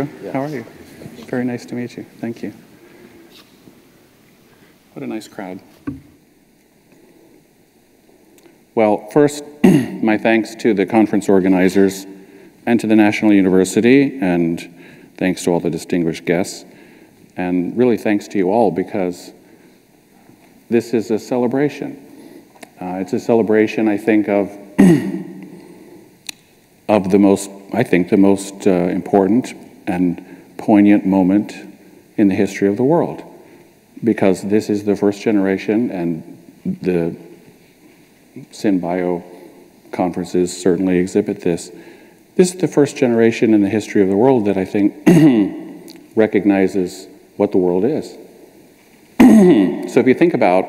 Yeah. How are you? Very nice to meet you. Thank you. What a nice crowd. Well, first, my thanks to the conference organizers and to the National University, and thanks to all the distinguished guests. And really thanks to you all, because this is a celebration. It's a celebration, I think, of the most important and poignant moment in the history of the world, because this is the first generation, and the SynBio conferences certainly exhibit this. This is the first generation in the history of the world that I think recognizes what the world is. So if you think about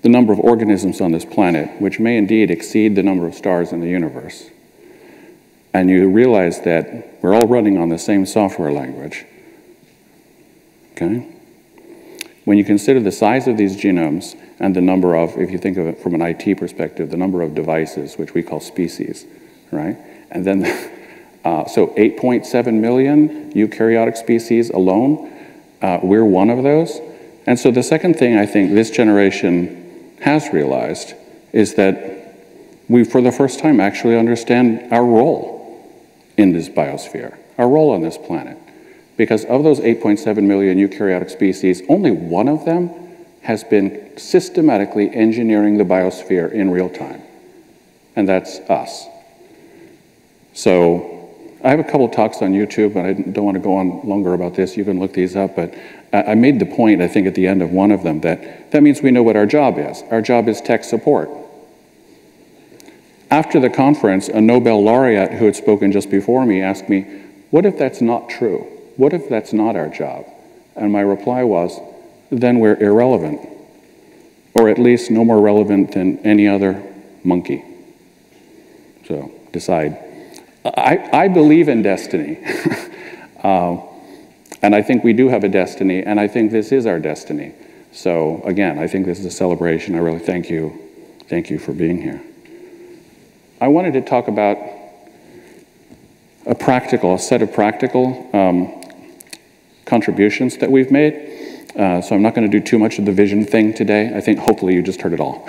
the number of organisms on this planet, which may indeed exceed the number of stars in the universe, and you realize that we're all running on the same software language, okay? When you consider the size of these genomes and the number of, if you think of it from an IT perspective, the number of devices, which we call species, right? And then, so 8.7 million eukaryotic species alone, we're one of those. And so the second thing I think this generation has realized is that we, for the first time, actually understand our role in this biosphere, our role on this planet. Because of those 8.7 million eukaryotic species, only one of them has been systematically engineering the biosphere in real time, and that's us. So I have a couple talks on YouTube, and I don't want to go on longer about this. You can look these up, but I made the point, I think, at the end of one of them, that means we know what our job is. Our job is tech support. After the conference, a Nobel laureate who had spoken just before me asked me, what if that's not true? What if that's not our job? And my reply was, then we're irrelevant, or at least no more relevant than any other monkey. So decide. I believe in destiny, and I think we do have a destiny, and I think this is our destiny. So again, I think this is a celebration. I really thank you for being here. I wanted to talk about a set of practical contributions that we've made. So I'm not going to do too much of the vision thing today. I think hopefully you just heard it all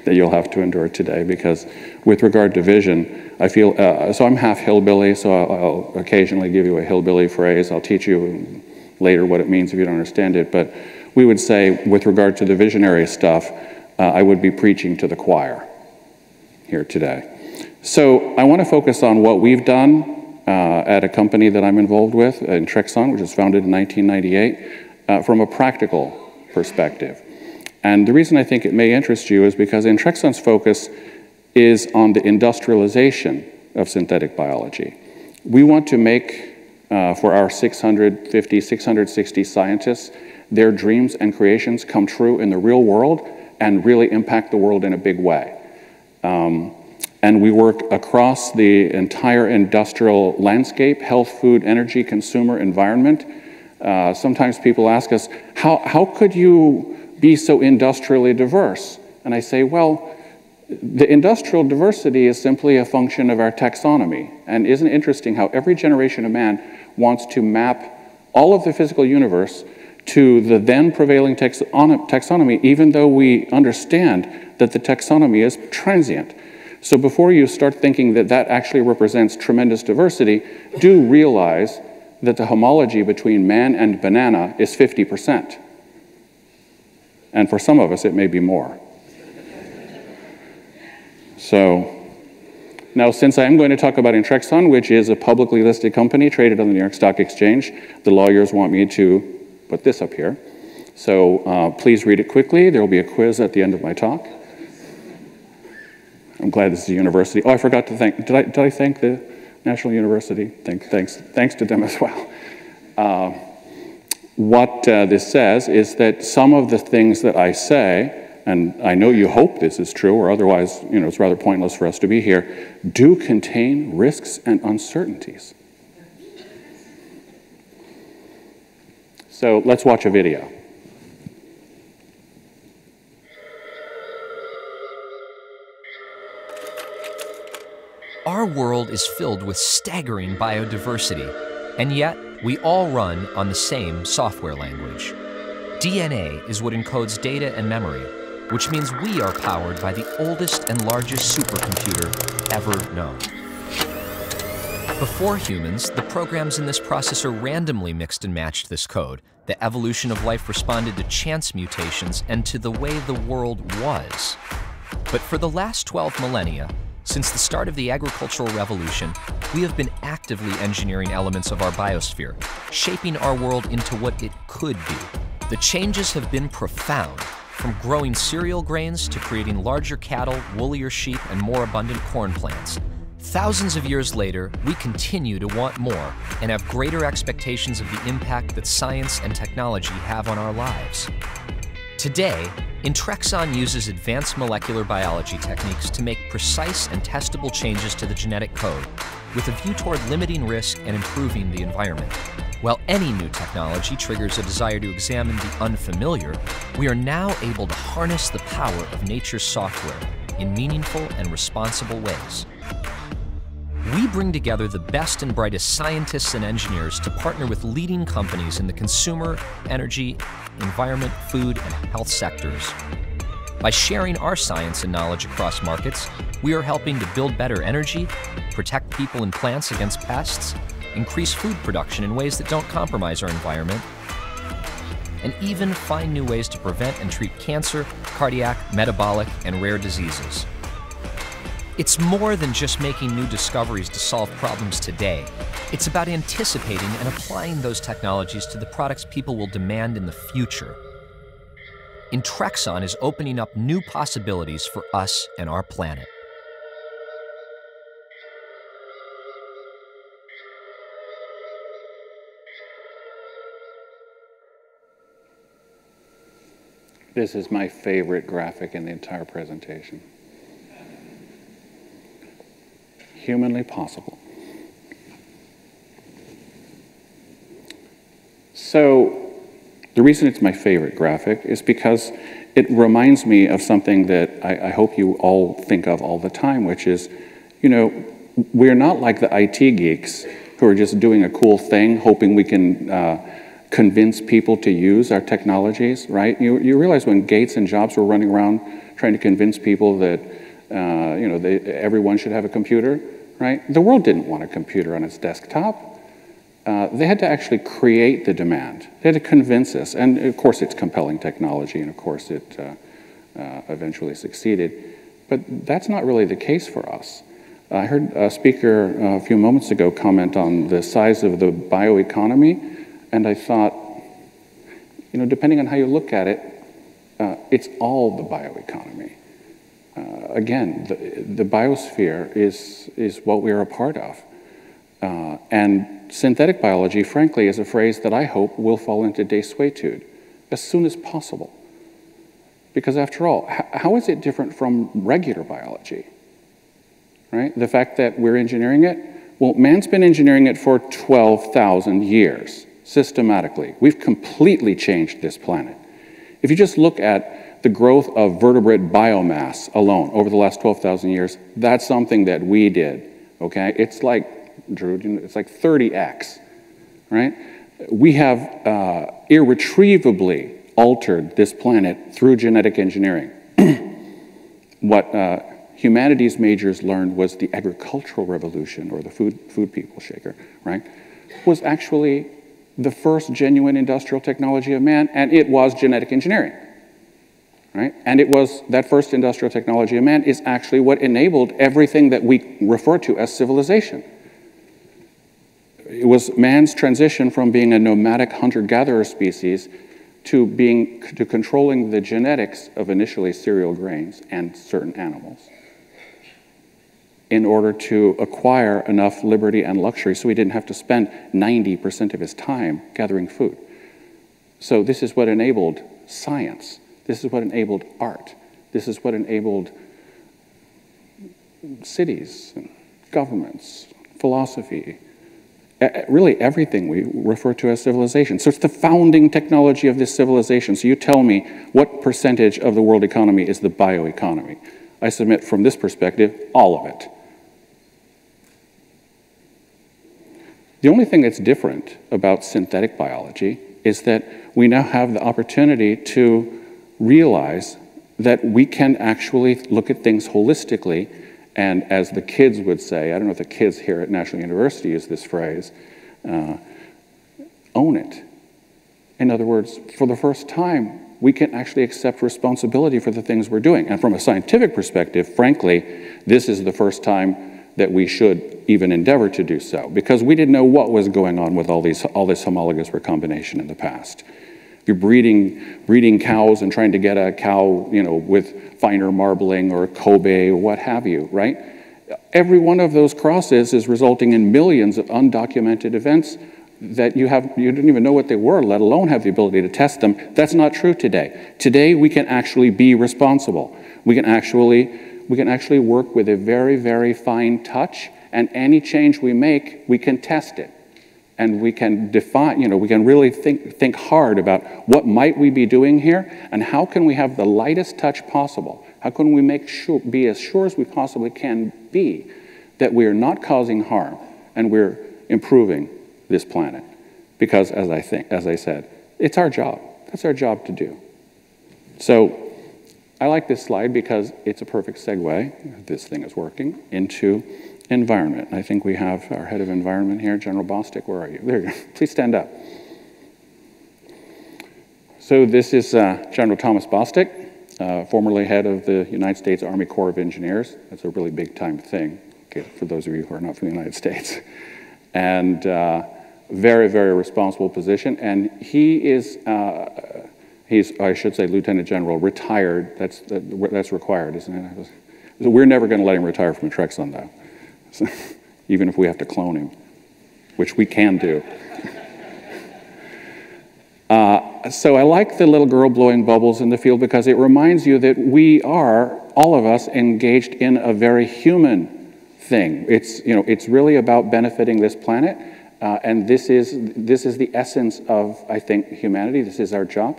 that you'll have to endure today, because with regard to vision, I feel, so I'm half hillbilly, so I'll occasionally give you a hillbilly phrase. I'll teach you later what it means if you don't understand it. But we would say, with regard to the visionary stuff, I would be preaching to the choir here today. So I want to focus on what we've done at a company that I'm involved with, Intrexon, which was founded in 1998, from a practical perspective. And the reason I think it may interest you is because Intrexon's focus is on the industrialization of synthetic biology. We want to make, for our 650, 660 scientists, their dreams and creations come true in the real world and really impact the world in a big way. And we work across the entire industrial landscape, health, food, energy, consumer, environment. Sometimes people ask us, how could you be so industrially diverse? And I say, well, the industrial diversity is simply a function of our taxonomy. And isn't it interesting how every generation of man wants to map all of the physical universe to the then prevailing taxonomy, even though we understand that the taxonomy is transient. So before you start thinking that that actually represents tremendous diversity, do realize that the homology between man and banana is 50%. And for some of us, it may be more. So now, since I am going to talk about Intrexon, which is a publicly listed company traded on the New York Stock Exchange, the lawyers want me to put this up here. So please read it quickly. There will be a quiz at the end of my talk. I'm glad this is a university. Oh, I forgot to thank, did I thank the National University? Thanks to them as well. What this says is that some of the things that I say, and I know you hope this is true, or otherwise, it's rather pointless for us to be here, do contain risks and uncertainties. So let's watch a video. Our world is filled with staggering biodiversity, and yet we all run on the same software language. DNA is what encodes data and memory, which means we are powered by the oldest and largest supercomputer ever known. Before humans, the programs in this processor randomly mixed and matched this code. The evolution of life responded to chance mutations and to the way the world was. But for the last 12 millennia, since the start of the agricultural revolution, we have been actively engineering elements of our biosphere, shaping our world into what it could be. The changes have been profound, from growing cereal grains to creating larger cattle, woollier sheep, and more abundant corn plants. Thousands of years later, we continue to want more and have greater expectations of the impact that science and technology have on our lives. Today, Intrexon uses advanced molecular biology techniques to make precise and testable changes to the genetic code, with a view toward limiting risk and improving the environment. While any new technology triggers a desire to examine the unfamiliar, we are now able to harness the power of nature's software in meaningful and responsible ways. We bring together the best and brightest scientists and engineers to partner with leading companies in the consumer, energy, environment, food, and health sectors. By sharing our science and knowledge across markets, we are helping to build better energy, protect people and plants against pests, increase food production in ways that don't compromise our environment, and even find new ways to prevent and treat cancer, cardiac, metabolic, and rare diseases. It's more than just making new discoveries to solve problems today. It's about anticipating and applying those technologies to the products people will demand in the future. Intrexon is opening up new possibilities for us and our planet. This is my favorite graphic in the entire presentation. Humanly possible. So the reason it's my favorite graphic is because it reminds me of something that I hope you all think of all the time, which is, you know, we're not like the IT geeks who are just doing a cool thing, hoping we can convince people to use our technologies, right? You realize when Gates and Jobs were running around trying to convince people that you know, everyone should have a computer, right? The world didn't want a computer on its desktop. They had to actually create the demand. They had to convince us. And of course, it's compelling technology, and of course, it eventually succeeded. But that's not really the case for us. I heard a speaker a few moments ago comment on the size of the bioeconomy, and I thought, you know, depending on how you look at it, it's all the bioeconomy. Again, the biosphere is what we are a part of. And synthetic biology, frankly, is a phrase that I hope will fall into desuetude as soon as possible. Because after all, how is it different from regular biology? Right? The fact that we're engineering it? Well, man's been engineering it for 12,000 years, systematically. We've completely changed this planet. If you just look at the growth of vertebrate biomass alone over the last 12,000 years, that's something that we did, okay? It's like, Drew, it's like 30x, right? We have irretrievably altered this planet through genetic engineering. What humanities majors learned was the agricultural revolution, or the food people shaker, right? Was actually the first genuine industrial technology of man, and it was genetic engineering, right? And it was, that first industrial technology of man is actually what enabled everything that we refer to as civilization. It was man's transition from being a nomadic hunter-gatherer species to controlling the genetics of initially cereal grains and certain animals in order to acquire enough liberty and luxury so he didn't have to spend 90% of his time gathering food. So this is what enabled science. This is what enabled art. This is what enabled cities, and governments, philosophy, really everything we refer to as civilization. So it's the founding technology of this civilization. So you tell me what percentage of the world economy is the bioeconomy. I submit from this perspective, all of it. The only thing that's different about synthetic biology is that we now have the opportunity to realize that we can actually look at things holistically, and as the kids would say, I don't know if the kids here at National University use this phrase, own it. In other words, for the first time, we can actually accept responsibility for the things we're doing. And from a scientific perspective, frankly, this is the first time that we should even endeavor to do so, because we didn't know what was going on with all this homologous recombination in the past. If you're breeding cows and trying to get a cow, with finer marbling or Kobe or what have you, right? Every one of those crosses is resulting in millions of undocumented events that you didn't even know what they were, let alone have the ability to test them. That's not true today. Today, we can actually be responsible. We can actually work with a very, very fine touch, and any change we make, we can test it. And we can define, we can really think hard about what might we be doing here, and how can we have the lightest touch possible? How can we be as sure as we possibly can be that we are not causing harm and we're improving this planet? Because as I said, it's our job. That's our job to do. So I like this slide because it's a perfect segue, if this thing is working, into environment. I think we have our head of environment here, General Bostic. Where are you? There you go. Please stand up. So this is General Thomas Bostic, formerly head of the United States Army Corps of Engineers. That's a really big time thing, okay, for those of you who are not from the United States. And very, very responsible position. And he is, I should say, Lieutenant General, retired. That's required, isn't it? So we're never going to let him retire from Intrexon, though. So, even if we have to clone him, which we can do. So I like the little girl blowing bubbles in the field because it reminds you that we are, all of us, engaged in a very human thing. It's really about benefiting this planet, and this is the essence of, I think, humanity. This is our job.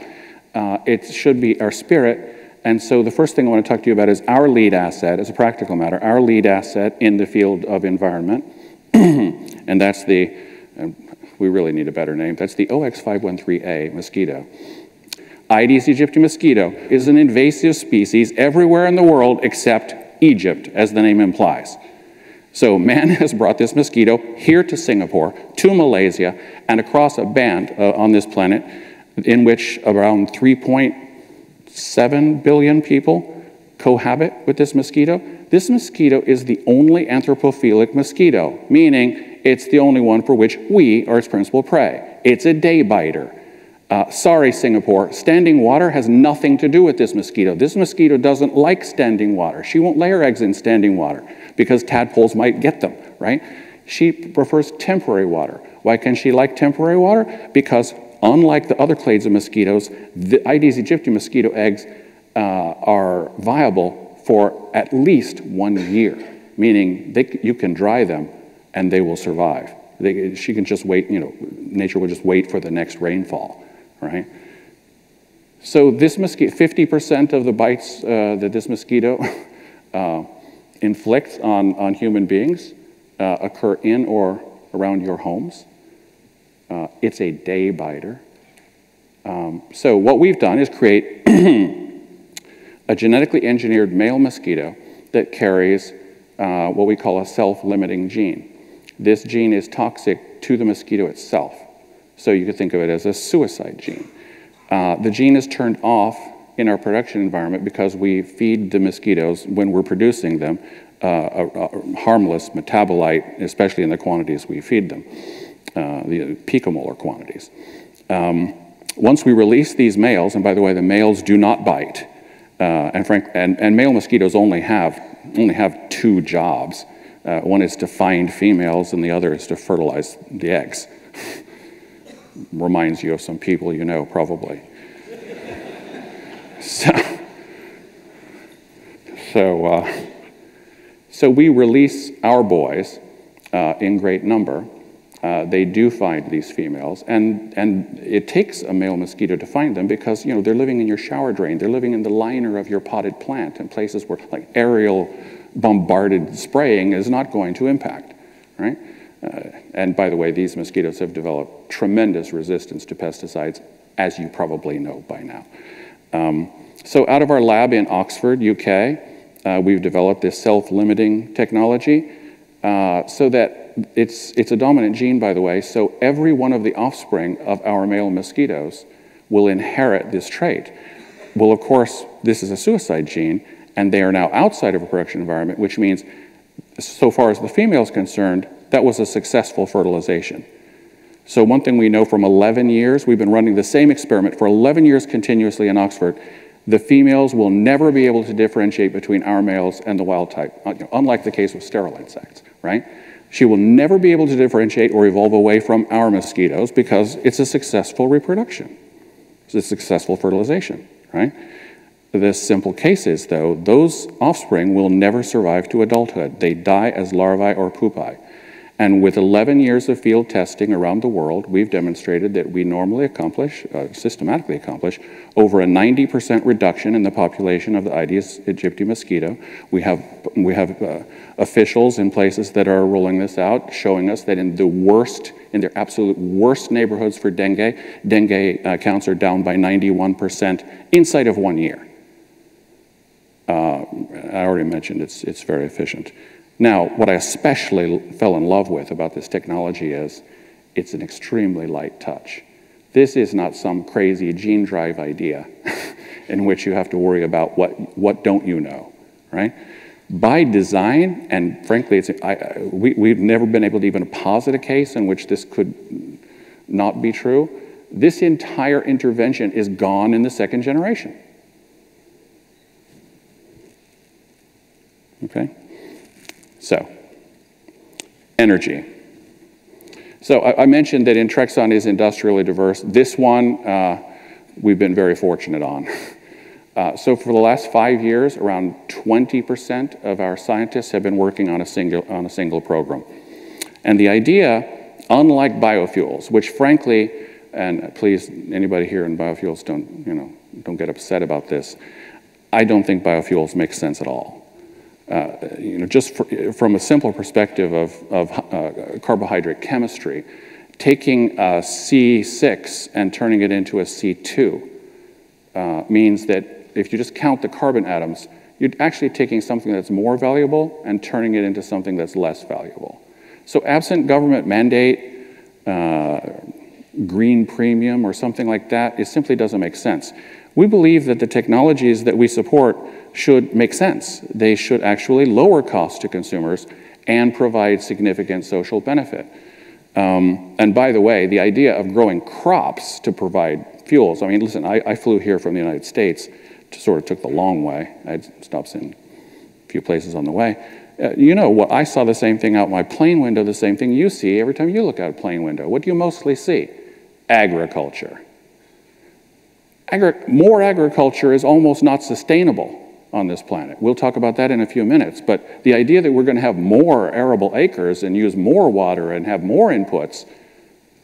It should be our spirit. And so the first thing I want to talk to you about is our lead asset, as a practical matter, our lead asset in the field of environment. And that's we really need a better name, that's the OX513A mosquito. Aedes aegypti mosquito is an invasive species everywhere in the world except Egypt, as the name implies. So man has brought this mosquito here to Singapore, to Malaysia, and across a band on this planet in which around 3.7 billion people cohabit with this mosquito. This mosquito is the only anthropophilic mosquito, meaning it's the only one for which we are its principal prey. It's a day biter. Sorry, Singapore, standing water has nothing to do with this mosquito. This mosquito doesn't like standing water. She won't lay her eggs in standing water because tadpoles might get them, right? She prefers temporary water. Why can she like temporary water? Because unlike the other clades of mosquitoes, the Aedes aegypti mosquito eggs are viable for at least 1 year, meaning you can dry them and they will survive. She can just wait, nature will just wait for the next rainfall, right? So this mosquito, 50% of the bites that this mosquito inflicts on human beings occur in or around your homes. It's a day biter. So what we've done is create a genetically engineered male mosquito that carries what we call a self-limiting gene. This gene is toxic to the mosquito itself. So you could think of it as a suicide gene. The gene is turned off in our production environment because we feed the mosquitoes, when we're producing them, a harmless metabolite, especially in the quantities we feed them, the picomolar quantities. Once we release these males, and by the way, the males do not bite, and male mosquitoes only have 2 jobs. One is to find females, and the other is to fertilize the eggs. Reminds you of some people you know, probably. So we release our boys in great number. They do find these females, and it takes a male mosquito to find them because they're living in your shower drain, they're living in the liner of your potted plant, in places where like aerial bombarded spraying is not going to impact, right? And by the way, these mosquitoes have developed tremendous resistance to pesticides, as you probably know by now. So out of our lab in Oxford, UK, we've developed this self-limiting technology so that it's a dominant gene, by the way, so every one of the offspring of our male mosquitoes will inherit this trait. Well, of course, this is a suicide gene, and they are now outside of a production environment, which means, so far as the female is concerned, that was a successful fertilization. So one thing we know from 11 years, we've been running the same experiment for 11 years continuously in Oxford, the females will never be able to differentiate between our males and the wild type, unlike the case with sterile insects, right? She will never be able to differentiate or evolve away from our mosquitoes because it's a successful reproduction. It's a successful fertilization, right? The simple case is, though, those offspring will never survive to adulthood. They die as larvae or pupae. And with 11 years of field testing around the world, we've demonstrated that we normally accomplish, systematically accomplish, over a 90% reduction in the population of the Aedes aegypti mosquito. We have officials in places that are rolling this out, showing us that in their absolute worst neighborhoods for dengue counts are down by 91% inside of 1 year. I already mentioned it's very efficient. Now, what I especially fell in love with about this technology is it's an extremely light touch. This is not some crazy gene drive idea in which you have to worry about what don't you know, right? By design, and frankly, we've never been able to even posit a case in which this could not be true. This entire intervention is gone in the second generation. Okay? So, energy. So I mentioned that Intrexon is industrially diverse. This one, we've been very fortunate on. So for the last 5 years, around 20% of our scientists have been working on a single program. And the idea, unlike biofuels, which frankly, and please, anybody here in biofuels don't get upset about this, I don't think biofuels make sense at all. Just from a simple perspective of carbohydrate chemistry, taking a C6 and turning it into a C2 means that if you just count the carbon atoms, you're actually taking something that's more valuable and turning it into something that's less valuable. So absent government mandate, green premium or something like that, it simply doesn't make sense. We believe that the technologies that we support should make sense. They should actually lower costs to consumers and provide significant social benefit. And by the way, the idea of growing crops to provide fuels, I mean, listen, I flew here from the United States, sort of took the long way. I had stops in a few places on the way. What I saw the same thing out my plane window, the same thing you see every time you look out a plane window. What do you mostly see? Agriculture. More agriculture is almost not sustainable on this planet. We'll talk about that in a few minutes, but the idea that we're going to have more arable acres and use more water and have more inputs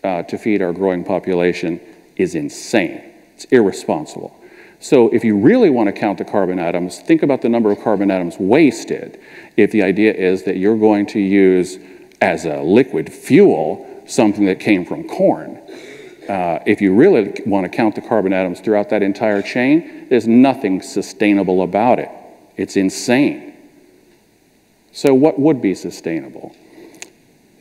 to feed our growing population is insane. It's irresponsible. So if you really want to count the carbon atoms, think about the number of carbon atoms wasted if the idea is that you're going to use as a liquid fuel something that came from corn. If you really want to count the carbon atoms throughout that entire chain, there's nothing sustainable about it. It's insane. So what would be sustainable?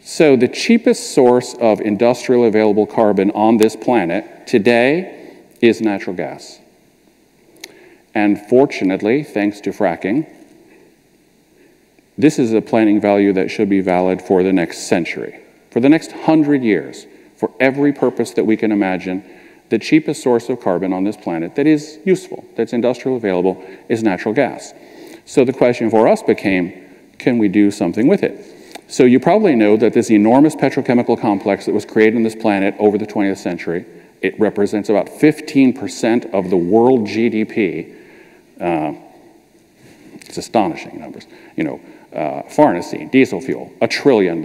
So the cheapest source of industrial available carbon on this planet today is natural gas. And fortunately, thanks to fracking, this is a planning value that should be valid for the next century, for the next 100 years. For every purpose that we can imagine, the cheapest source of carbon on this planet that is useful, that's industrially available, is natural gas. So the question for us became, can we do something with it? So you probably know that this enormous petrochemical complex that was created on this planet over the 20th century, it represents about 15% of the world GDP. It's astonishing numbers. Farnesene, diesel fuel, $1 trillion.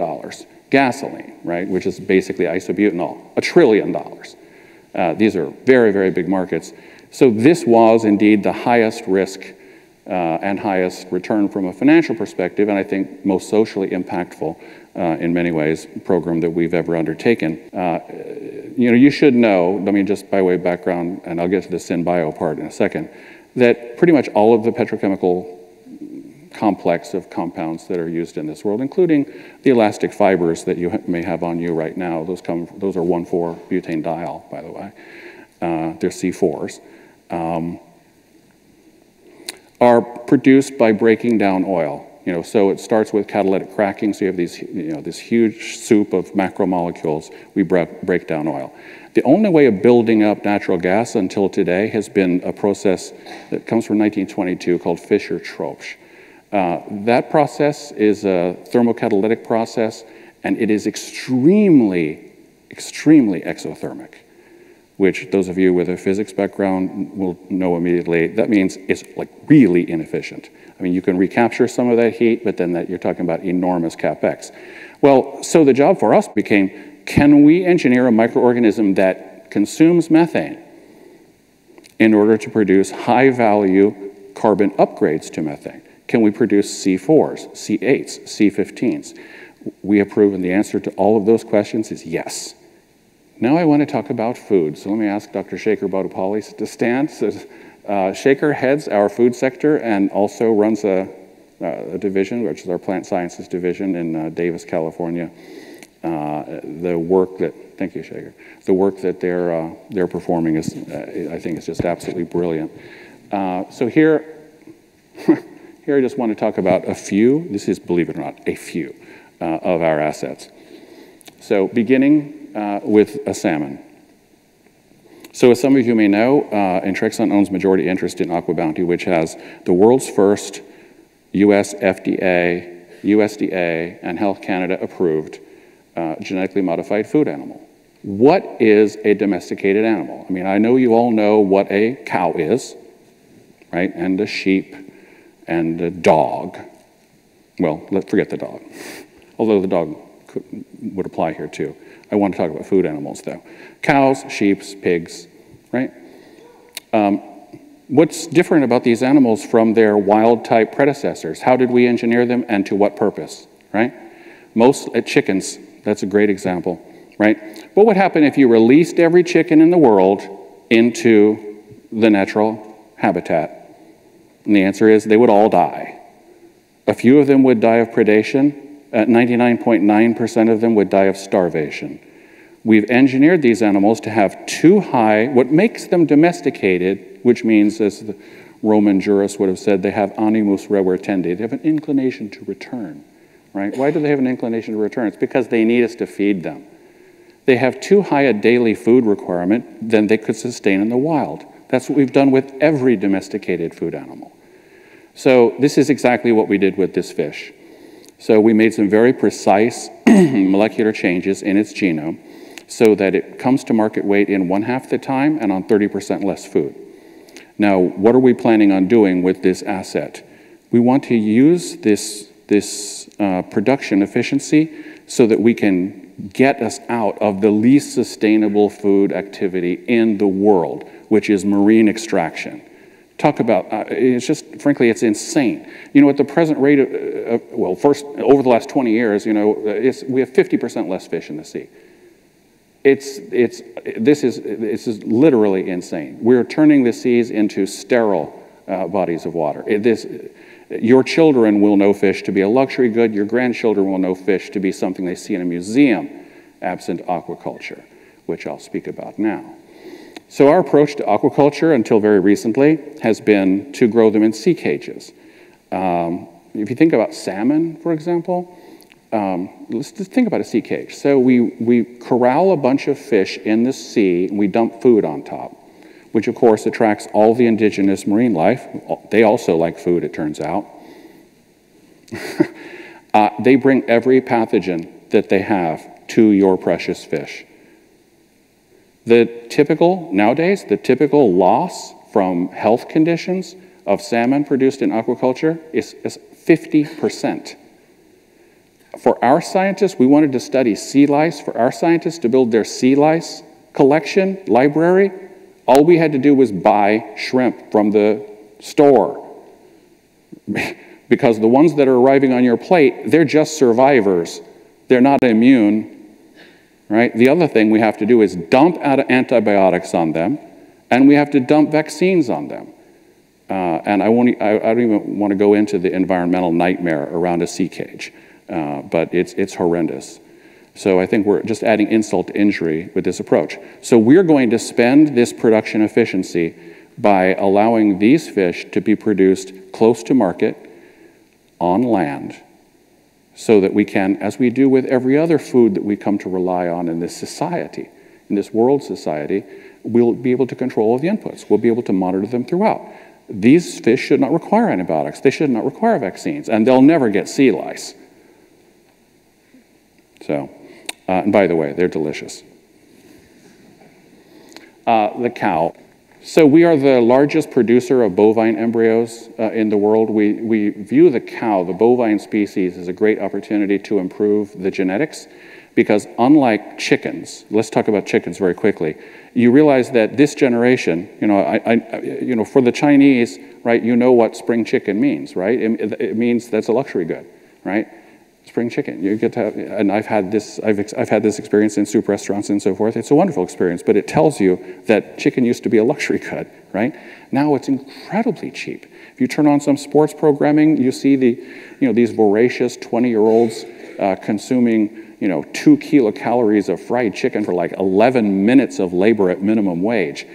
Gasoline, right, which is basically isobutanol, $1 trillion. These are very, very big markets. So this was indeed the highest risk and highest return from a financial perspective, and I think most socially impactful in many ways program that we've ever undertaken. You should know, I mean, just by way of background, and I'll get to the SynBio part in a second, that pretty much all of the petrochemical complex of compounds that are used in this world, including the elastic fibers that you may have on you right now, those are 1,4-butanediol, by the way. They're C4s. Are produced by breaking down oil. So it starts with catalytic cracking, so you have these, this huge soup of macromolecules. We break down oil. The only way of building up natural gas until today has been a process that comes from 1922 called Fischer-Tropsch. That process is a thermocatalytic process, and it is extremely, extremely exothermic, which those of you with a physics background will know immediately. That means it's like really inefficient. I mean, you can recapture some of that heat, but then you're talking about enormous capex. Well, so the job for us became, can we engineer a microorganism that consumes methane in order to produce high-value carbon upgrades to methane? Can we produce C4s, C8s, C15s? We have proven the answer to all of those questions is yes. Now I want to talk about food. So let me ask Dr. Shekhar Bodapalli to stand. So, Shekhar heads our food sector and also runs a division, which is our plant sciences division in Davis, California. The work that, thank you, Shekhar. The work that they're performing is, I think, is just absolutely brilliant. So here I just want to talk about a few. This is, believe it or not, a few of our assets. So beginning with a salmon. So as some of you may know, Intrexon owns majority interest in Aqua Bounty, which has the world's first US FDA, USDA, and Health Canada approved genetically modified food animal. What is a domesticated animal? I mean, I know you all know what a cow is, right? And a sheep and a dog. Well, let's forget the dog, although the dog would apply here too. I want to talk about food animals though. Cows, sheep, pigs, right? What's different about these animals from their wild type predecessors? How did we engineer them and to what purpose, right? Most chickens, that's a great example, right? What would happen if you released every chicken in the world into the natural habitat? And the answer is they would all die. A few of them would die of predation. 99.9% of them would die of starvation. We've engineered these animals to have too high, what makes them domesticated, which means, as the Roman jurists would have said, they have animus revertendi. They have an inclination to return, right? Why do they have an inclination to return? It's because they need us to feed them. They have too high a daily food requirement than they could sustain in the wild. That's what we've done with every domesticated food animal. So this is exactly what we did with this fish. So we made some very precise molecular changes in its genome so that it comes to market weight in 1/2 the time and on 30% less food. Now, what are we planning on doing with this asset? We want to use this production efficiency so that we can get us out of the least sustainable food activity in the world, which is marine extraction. Talk about, it's just, frankly, it's insane. At the present rate of, well, first, over the last 20 years, we have 50% less fish in the sea. This is literally insane. We're turning the seas into sterile bodies of water. Your children will know fish to be a luxury good. Your grandchildren will know fish to be something they see in a museum, absent aquaculture, which I'll speak about now. So our approach to aquaculture until very recently has been to grow them in sea cages. If you think about salmon, for example, let's just think about a sea cage. So we corral a bunch of fish in the sea and we dump food on top, which of course attracts all the indigenous marine life. They also like food, it turns out. They bring every pathogen that they have to your precious fish. Nowadays, the typical loss from health conditions of salmon produced in aquaculture is 50%. For our scientists, we wanted to study sea lice. For our scientists to build their sea lice collection, library, all we had to do was buy shrimp from the store. because the ones that are arriving on your plate, they're just survivors. They're not immune, right? The other thing we have to do is dump out antibiotics on them, and we have to dump vaccines on them. And I don't even want to go into the environmental nightmare around a sea cage, but it's horrendous. So I think we're just adding insult to injury with this approach. So we're going to spend this production efficiency by allowing these fish to be produced close to market on land, so that we can, as we do with every other food that we come to rely on in this society, in this world society, we'll be able to control all the inputs. We'll be able to monitor them throughout. These fish should not require antibiotics. They should not require vaccines, and they'll never get sea lice. So, and by the way, they're delicious. The cow. So we are the largest producer of bovine embryos in the world. We view the cow, the bovine species, as a great opportunity to improve the genetics, because unlike chickens, let's talk about chickens very quickly, you realize that this generation, for the Chinese, right, you know what spring chicken means, right? It means that's a luxury good, right? Spring chicken, you get to have, and I've had this experience in soup restaurants and so forth. It's a wonderful experience, but it tells you that chicken used to be a luxury good, right? Now it's incredibly cheap. If you turn on some sports programming, you see these voracious 20-year-olds consuming 2 kilocalories of fried chicken for like 11 minutes of labor at minimum wage.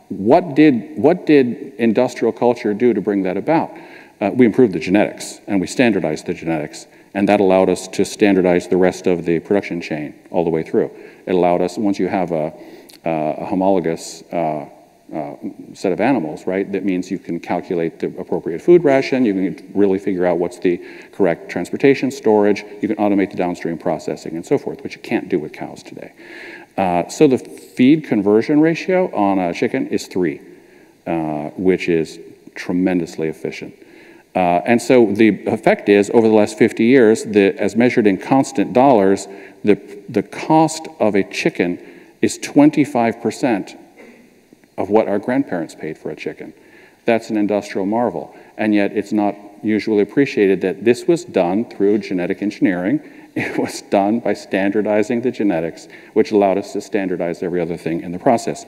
What did industrial culture do to bring that about? We improved the genetics, and we standardized the genetics, and that allowed us to standardize the rest of the production chain all the way through. It allowed us, once you have a homologous set of animals, right, that means you can calculate the appropriate food ration, you can really figure out what's the correct transportation, storage, you can automate the downstream processing and so forth, which you can't do with cows today. So the feed conversion ratio on a chicken is 3, which is tremendously efficient. And so the effect is, over the last 50 years, as measured in constant dollars, the cost of a chicken is 25% of what our grandparents paid for a chicken. That's an industrial marvel. And yet it's not usually appreciated that this was done through genetic engineering. It was done by standardizing the genetics, which allowed us to standardize every other thing in the process.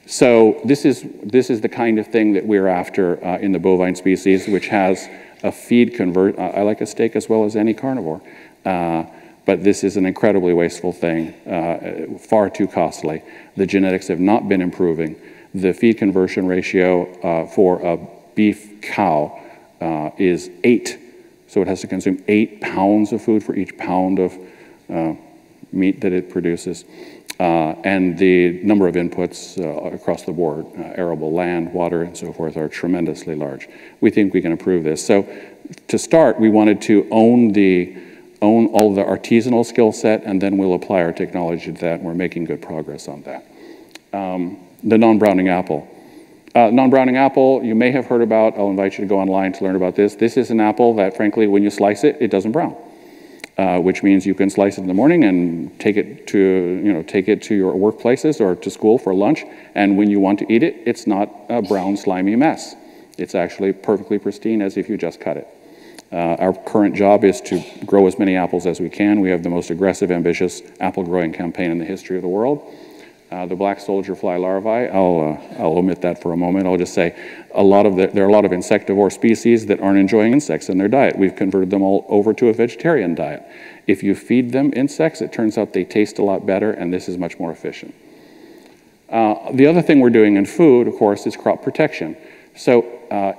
So this is the kind of thing that we're after in the bovine species, which has a feed I like a steak as well as any carnivore, but this is an incredibly wasteful thing, far too costly. The genetics have not been improving. The feed conversion ratio for a beef cow is 8, so it has to consume 8 pounds of food for each pound of meat that it produces. And the number of inputs across the board, arable land, water, and so forth, are tremendously large. We think we can improve this. So to start, we wanted to own all the artisanal skill set, and then we'll apply our technology to that, and we're making good progress on that. The non-browning apple. Non-browning apple, you may have heard about. I'll invite you to go online to learn about this. This is an apple that, frankly, when you slice it, it doesn't brown. Which means you can slice it in the morning and take it to your workplaces or to school for lunch, and when you want to eat it, it's not a brown, slimy mess. It's actually perfectly pristine as if you just cut it. Our current job is to grow as many apples as we can. We have the most aggressive, ambitious apple growing campaign in the history of the world. The black soldier fly larvae, I'll omit that for a moment. I'll just say there are a lot of insectivore species that aren't enjoying insects in their diet. We've converted them all over to a vegetarian diet. If you feed them insects, it turns out they taste a lot better, and this is much more efficient. The other thing we're doing in food, of course, is crop protection. So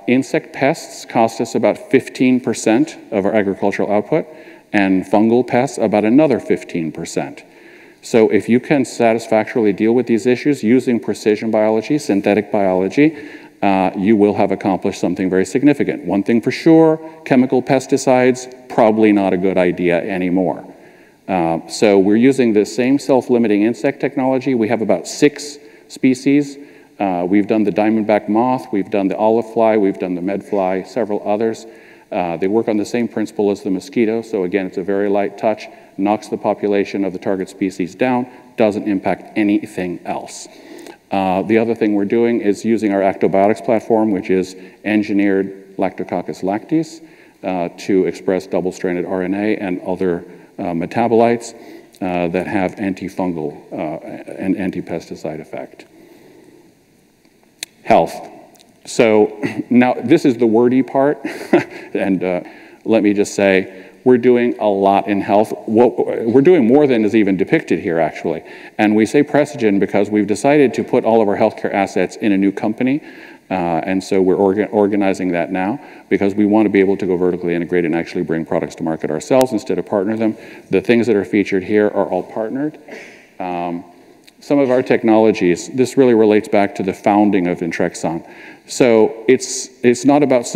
insect pests cost us about 15% of our agricultural output, and fungal pests about another 15%. So if you can satisfactorily deal with these issues using precision biology, synthetic biology, you will have accomplished something very significant. One thing for sure, chemical pesticides, probably not a good idea anymore. So we're using the same self-limiting insect technology. We have about 6 species. We've done the diamondback moth, we've done the olive fly, we've done the medfly, several others. They work on the same principle as the mosquito, so again, it's a very light touch, knocks the population of the target species down, doesn't impact anything else. The other thing we're doing is using our Actobiotics platform, which is engineered Lactococcus lactis to express double-stranded RNA and other metabolites that have antifungal and anti-pesticide effect. Health. So now this is the wordy part, and let me just say, we're doing a lot in health. We're doing more than is even depicted here, actually. And we say Precigen because we've decided to put all of our healthcare assets in a new company. And so we're organizing that now because we want to be able to go vertically integrate and actually bring products to market ourselves instead of partner them. The things that are featured here are all partnered. Some of our technologies, this really relates back to the founding of Intrexon. So it's not about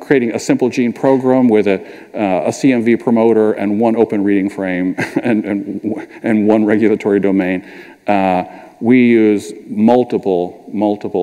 creating a simple gene program with a CMV promoter and one open reading frame and one regulatory domain. We use multiple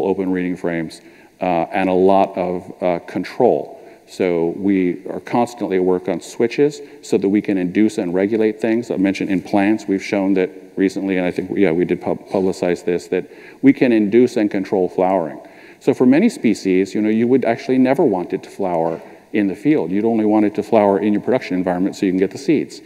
open reading frames and a lot of control. So we are constantly at work on switches so that we can induce and regulate things. I mentioned in plants, we've shown that recently, and I think, yeah, we did publicize this, that we can induce and control flowering. So for many species, you would actually never want it to flower in the field. You'd only want it to flower in your production environment so you can get the seeds.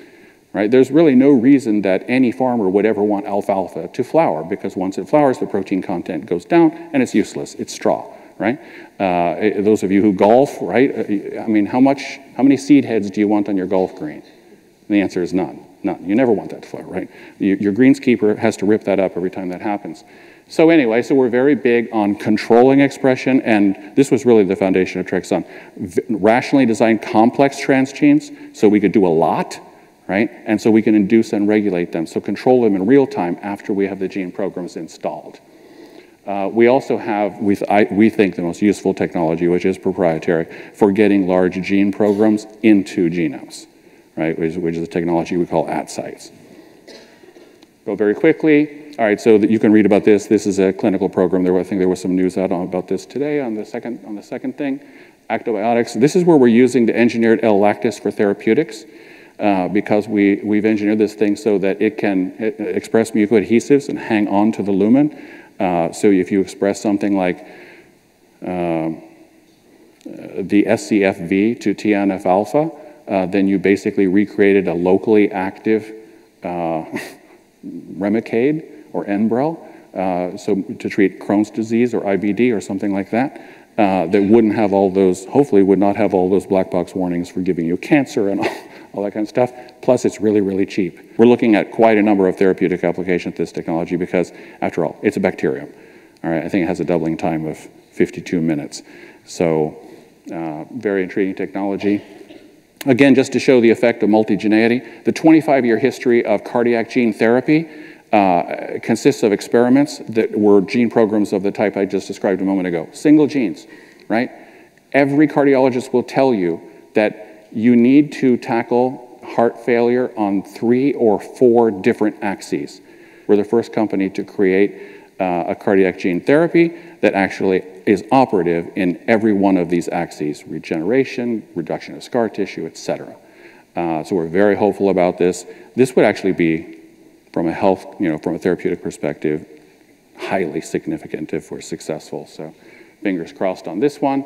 Right? There's really no reason that any farmer would ever want alfalfa to flower, because once it flowers, the protein content goes down and it's useless. It's straw, right? Those of you who golf, right? I mean, how many seed heads do you want on your golf green? And the answer is none. None. You never want that to flower, right? Your greenskeeper has to rip that up every time that happens. So anyway, so we're very big on controlling expression, and this was really the foundation of Intrexon. Rationally designed complex transgenes so we could do a lot, right? And so we can induce and regulate them, so control them in real time after we have the gene programs installed. We also have, we think, the most useful technology, which is proprietary, for getting large gene programs into genomes, right? Which is a technology we call at-sites. Go very quickly. All right, so that you can read about this. This is a clinical program. I think there was some news out about this today on the second thing. Actobiotics. This is where we're using the engineered L-lactis for therapeutics. Because we've engineered this thing so that it can express mucoadhesives and hang on to the lumen. So if you express something like the SCFV to TNF-alpha, then you basically recreated a locally active Remicade or Enbrel, so to treat Crohn's disease or IBD or something like that, that wouldn't have all those, hopefully would not have all those black box warnings for giving you cancer and all that kind of stuff. Plus, it's really, really cheap. We're looking at quite a number of therapeutic applications of this technology because, after all, it's a bacterium. All right, I think it has a doubling time of 52 minutes. So, very intriguing technology. Again, just to show the effect of multigeneity, the 25-year history of cardiac gene therapy consists of experiments that were gene programs of the type I just described a moment ago. Single genes, right? Every cardiologist will tell you that you need to tackle heart failure on 3 or 4 different axes. We're the first company to create a cardiac gene therapy that actually is operative in every one of these axes: regeneration, reduction of scar tissue, etc. So we're very hopeful about this. This would actually be, from a health, from a therapeutic perspective, highly significant if we're successful. So fingers crossed on this one.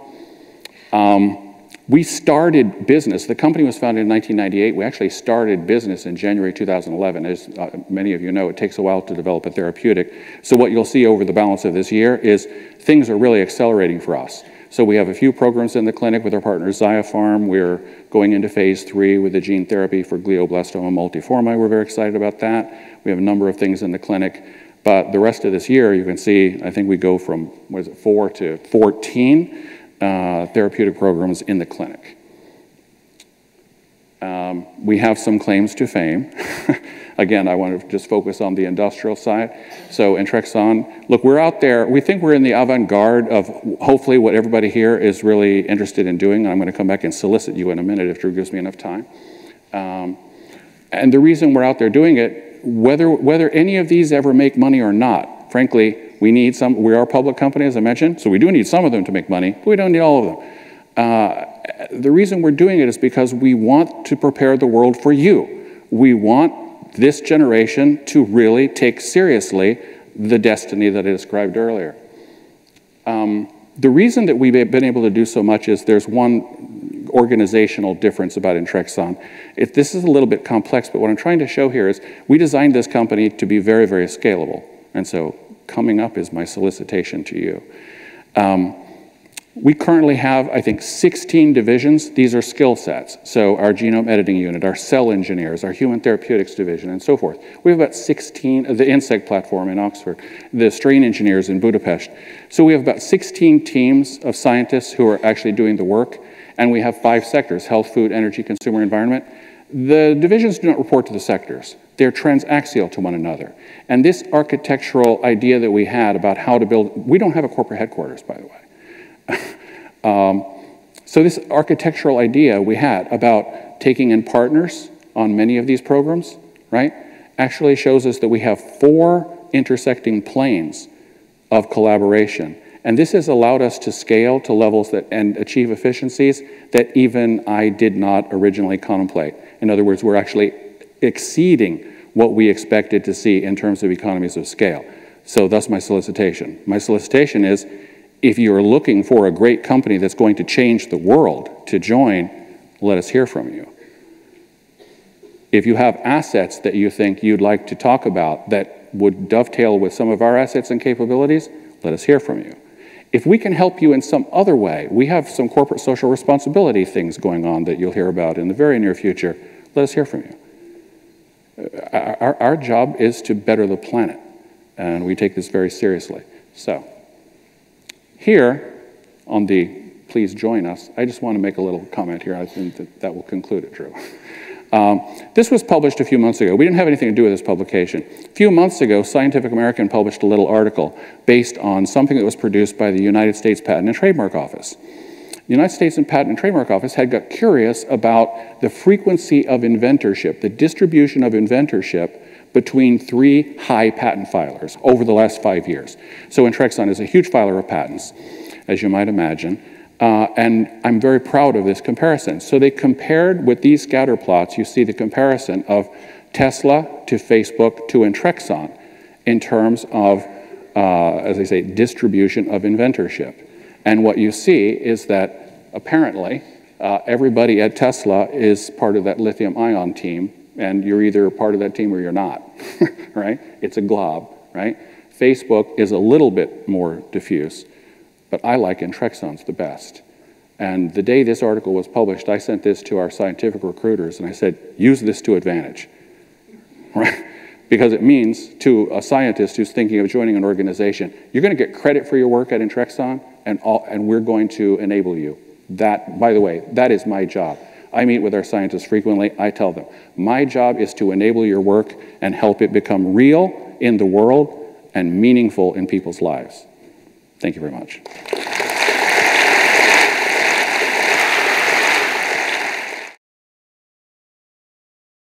We started business. The company was founded in 1998. We actually started business in January 2011. As many of you know, it takes a while to develop a therapeutic. So what you'll see over the balance of this year is things are really accelerating for us. So we have a few programs in the clinic with our partner Zyopharm. We're going into phase 3 with the gene therapy for glioblastoma multiforme. We're very excited about that. We have a number of things in the clinic. But the rest of this year, you can see, I think we go from, 4 to 14 therapeutic programs in the clinic. We have some claims to fame. Again, I want to just focus on the industrial side. So Intrexon, look, we're out there. We think we're in the avant-garde of hopefully what everybody here is really interested in doing. I'm going to come back and solicit you in a minute if Drew gives me enough time. And the reason we're out there doing it, whether any of these ever make money or not, frankly, we need some. We are a public company, as I mentioned, so we do need some of them to make money, but we don't need all of them. The reason we're doing it is because we want to prepare the world for you. We want this generation to really take seriously the destiny that I described earlier. The reason that we've been able to do so much is there's one organizational difference about Intrexon. This is a little bit complex, but what I'm trying to show here is we designed this company to be very, very scalable. And so coming up is my solicitation to you. We currently have, I think, 16 divisions. These are skill sets. So our genome editing unit, our cell engineers, our human therapeutics division, and so forth. We have about 16, the insect platform in Oxford, the strain engineers in Budapest. So we have about 16 teams of scientists who are actually doing the work, and we have 5 sectors: health, food, energy, consumer, environment. The divisions do not report to the sectors. They're transaxial to one another. And this architectural idea that we had about how to build, we don't have a corporate headquarters, by the way. So this architectural idea we had about taking in partners on many of these programs, right, actually shows us that we have 4 intersecting planes of collaboration. And this has allowed us to scale to levels and achieve efficiencies that even I did not originally contemplate. In other words, we're actually exceeding what we expected to see in terms of economies of scale. So thus my solicitation. My solicitation is, if you're looking for a great company that's going to change the world to join, let us hear from you. If you have assets that you think you'd like to talk about that would dovetail with some of our assets and capabilities, let us hear from you. If we can help you in some other way, we have some corporate social responsibility things going on that you'll hear about in the very near future, let us hear from you. Our job is to better the planet, and we take this very seriously. So, here on the please join us, I just want to make a little comment here. I think that will conclude it, Drew. This was published a few months ago. We didn't have anything to do with this publication. A few months ago, Scientific American published a little article based on something that was produced by the United States Patent and Trademark Office. The United States Patent and Trademark Office had got curious about the frequency of inventorship, the distribution of inventorship between 3 high patent filers over the last 5 years. So Intrexon is a huge filer of patents, as you might imagine, and I'm very proud of this comparison. So they compared with these scatter plots, you see the comparison of Tesla to Facebook to Intrexon in terms of, as I say, distribution of inventorship. And what you see is that apparently everybody at Tesla is part of that lithium-ion team, and you're either part of that team or you're not, right? It's a glob, right? Facebook is a little bit more diffuse, but I like Intrexon's the best. And the day this article was published, I sent this to our scientific recruiters, and I said, use this to advantage, right? Because it means to a scientist who's thinking of joining an organization, you're going to get credit for your work at Intrexon, and we're going to enable you. That, by the way, that is my job. I meet with our scientists frequently. I tell them, my job is to enable your work and help it become real in the world and meaningful in people's lives. Thank you very much.